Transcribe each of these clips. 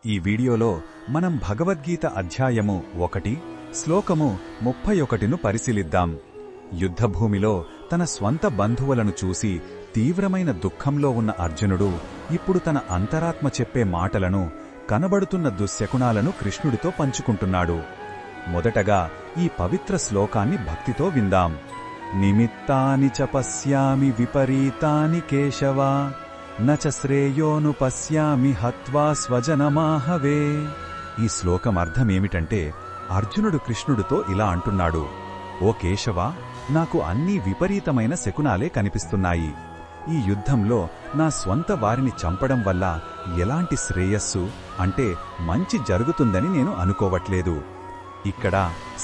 ఈ వీడియోలో మనం భగవద్గీత అధ్యాయము 1 శ్లోకము 31ను పరిశీలిద్దాం. యుద్ధభూమిలో తన స్వంత బంధువులను చూసి తీవ్రమైన దుఃఖంలో ఉన్న అర్జునుడు ఇప్పుడు తన అంతరాత్మ చెప్పే మాటలను, కనబడుతున్న దుశ్శకునాలను కృష్ణుడితో పంచుకుంటున్నాడు. మొదటగా ఈ పవిత్ర శ్లోకాన్ని భక్తితో విందాం. నిమిత్తాని చ పశ్యామి విపరీతాని కేశవా నచ శ్రేయోను పశ్యామి హత్వా స్వజనమాహవే. ఈ శ్లోకం అర్థమేమిటంటే, అర్జునుడు కృష్ణుడితో ఇలా అంటున్నాడు: ఓ కేశవా, నాకు అన్నీ విపరీతమైన శకునాలే కనిపిస్తున్నాయి. ఈ యుద్ధంలో నా స్వంత వారిని చంపడం వల్ల ఎలాంటి శ్రేయస్సు అంటే మంచి జరుగుతుందని నేను అనుకోవట్లేదు. ఇక్కడ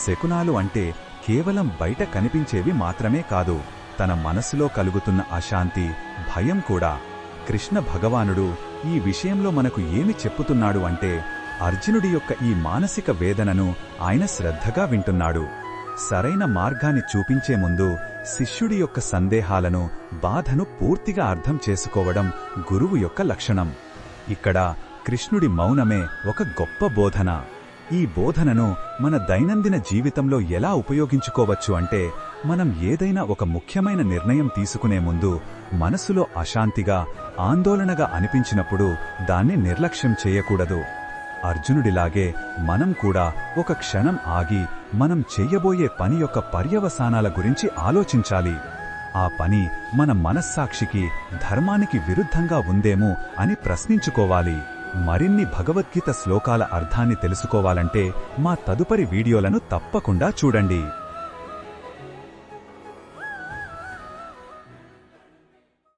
శకునాలు అంటే కేవలం బయట కనిపించేవి మాత్రమే కాదు, తన మనసులో కలుగుతున్న అశాంతి, భయం కూడా. కృష్ణ భగవానుడు ఈ విషయంలో మనకు ఏమి చెప్పుతున్నాడు అంటే, అర్జునుడి యొక్క ఈ మానసిక వేదనను ఆయన శ్రద్ధగా వింటున్నాడు. సరైన మార్గాన్ని చూపించే ముందు శిష్యుడి యొక్క సందేహాలను, బాధను పూర్తిగా అర్థం చేసుకోవడం గురువు యొక్క లక్షణం. ఇక్కడ కృష్ణుడి మౌనమే ఒక గొప్ప బోధన. ఈ బోధనను మన దైనందిన జీవితంలో ఎలా ఉపయోగించుకోవచ్చు అంటే, మనం ఏదైనా ఒక ముఖ్యమైన నిర్ణయం తీసుకునే ముందు మనసులో అశాంతిగా, ఆందోళనగా అనిపించినప్పుడు దాన్ని నిర్లక్ష్యం చేయకూడదు. అర్జునుడిలాగే మనం కూడా ఒక క్షణం ఆగి మనం చెయ్యబోయే పని యొక్క పర్యవసానాల గురించి ఆలోచించాలి. ఆ పని మన మనస్సాక్షికి, ధర్మానికి విరుద్ధంగా ఉందేమో అని ప్రశ్నించుకోవాలి. మరిన్ని భగవద్గీత శ్లోకాల అర్థాన్ని తెలుసుకోవాలంటే మా తదుపరి వీడియోలను తప్పకుండా చూడండి.